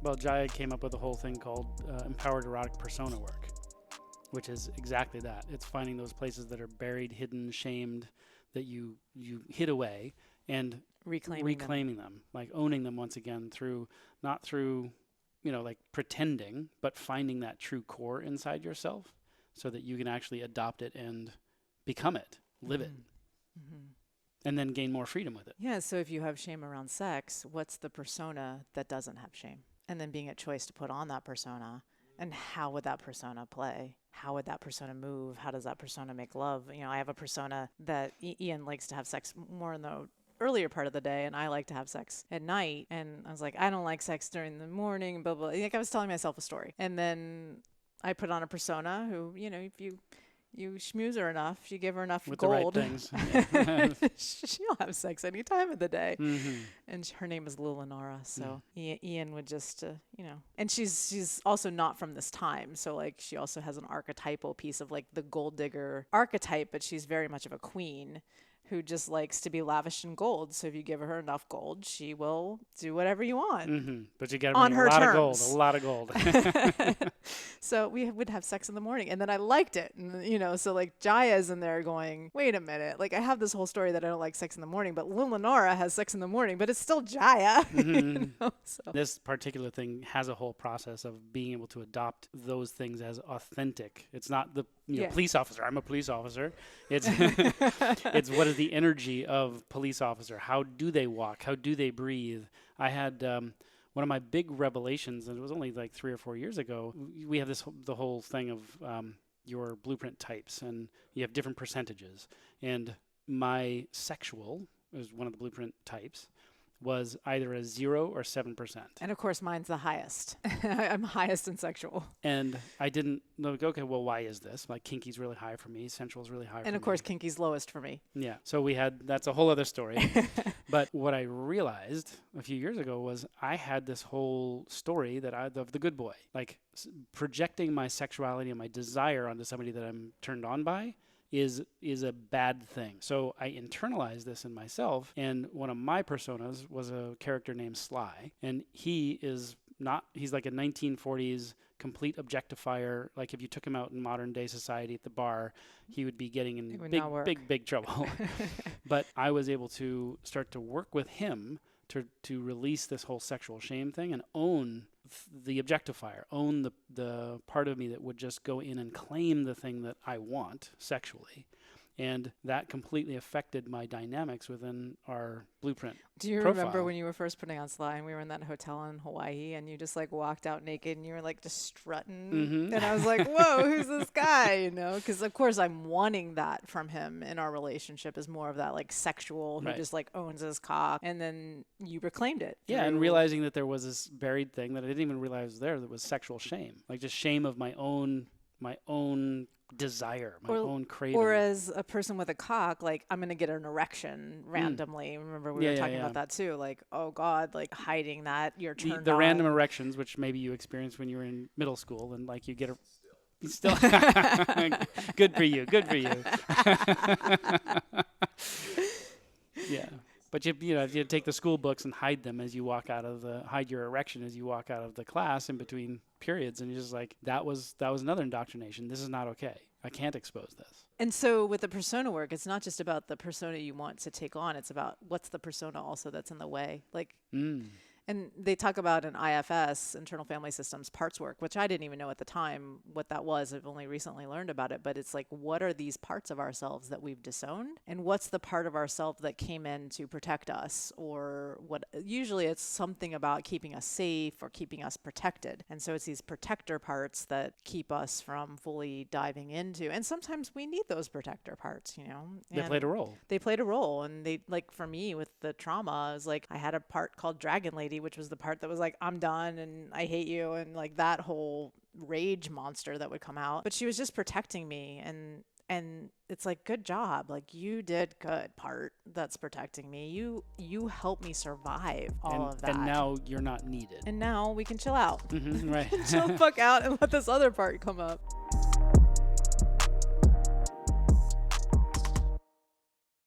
Well, Jaiya came up with a whole thing called empowered erotic persona work, which is exactly that. It's finding those places that are buried, hidden, shamed, that you hid away, and reclaiming them, like owning them once again not through, like pretending, but finding that true core inside yourself so that you can actually adopt it and become it, live it, and then gain more freedom with it. Yeah, so if you have shame around sex, what's the persona that doesn't have shame? And then being a choice to put on that persona, and how would that persona play? How would that persona move? How does that persona make love? I have a persona that Ian likes to have sex more in the earlier part of the day, and I like to have sex at night. And I was like, I don't like sex during the morning, blah, blah. Like I was telling myself a story. And then I put on a persona who, if you schmooze her enough, you give her enough with gold. The right things. She'll have sex any time of the day. And her name is Lulinara. So Ian would just, and she's also not from this time. So like she also has an archetypal piece of like the gold digger archetype, but she's very much of a queen who just likes to be lavished in gold. So if you give her enough gold, she will do whatever you want. But you got to on her terms. A lot of gold. So we would have sex in the morning, and then I liked it. And, so like Jaiya's in there going, wait a minute. Like I have this whole story that I don't like sex in the morning, but Lulinara has sex in the morning, but it's still Jaiya. So. This particular thing has a whole process of being able to adopt those things as authentic. It's not the police officer. I'm a police officer. It's it's what is the energy of police officer? How do they walk? How do they breathe? I had one of my big revelations, and it was only like 3 or 4 years ago. We have the whole thing of your blueprint types, and you have different percentages. And my sexual is one of the blueprint types. Was either a 0 or 7%. And of course, mine's the highest. I'm highest in sexual. And I didn't know, okay, well, why is this? Like, kinky's really high for me. Sensual's really high for me. And of course, kinky's lowest for me. Yeah. So that's a whole other story. But what I realized a few years ago was I had this whole story of the good boy. Like, projecting my sexuality and my desire onto somebody that I'm turned on by is a bad thing. So I internalized this in myself, and one of my personas was a character named Sly, and he's like a 1940s complete objectifier. Like if you took him out in modern day society at the bar, he would be getting in big trouble. But I was able to start to work with him to release this whole sexual shame thing and own the objectifier, own the part of me that would just go in and claim the thing that I want sexually. And that completely affected my dynamics within our blueprint. Do you profile. remember when you were first putting on Sly and we were in that hotel in Hawaii and you just like walked out naked and you were like just strutting? And I was like, whoa, who's this guy? Because of course I'm wanting that from him in our relationship is more of that like sexual who just like owns his cock. And then you reclaimed it. Yeah, and realizing that there was this buried thing that I didn't even realize was there that was sexual shame. Like just shame of my own desire, my own craving. Or as a person with a cock, like I'm going to get an erection randomly. Remember we were talking about that too. Like, oh God, like hiding that you're turned the on. random erections, which maybe you experienced when you were in middle school and like you get still good for you. Yeah. But you take the school books and hide them as you walk hide your erection as you walk out of the class in between periods, and you're just like, that was another indoctrination. This is not okay. I can't expose this. And so with the persona work, it's not just about the persona you want to take on. It's about what's the persona also that's in the way. Like, and they talk about in IFS, internal family systems, parts work, which I didn't even know at the time what that was. I've only recently learned about it. But it's like, what are these parts of ourselves that we've disowned? And what's the part of ourselves that came in to protect us? Or what? Usually it's something about keeping us safe or keeping us protected. And so it's these protector parts that keep us from fully diving into. And sometimes we need those protector parts, They played a role. They played a role. And they, like for me with the trauma, it was like I had a part called Dragon Lady, which was the part that was like, I'm done and I hate you, and like that whole rage monster that would come out. But she was just protecting me, and it's like, good job, like you did good part that's protecting me. You helped me survive all of that. And now you're not needed. And now we can chill out. Right. Chill the fuck out and let this other part come up.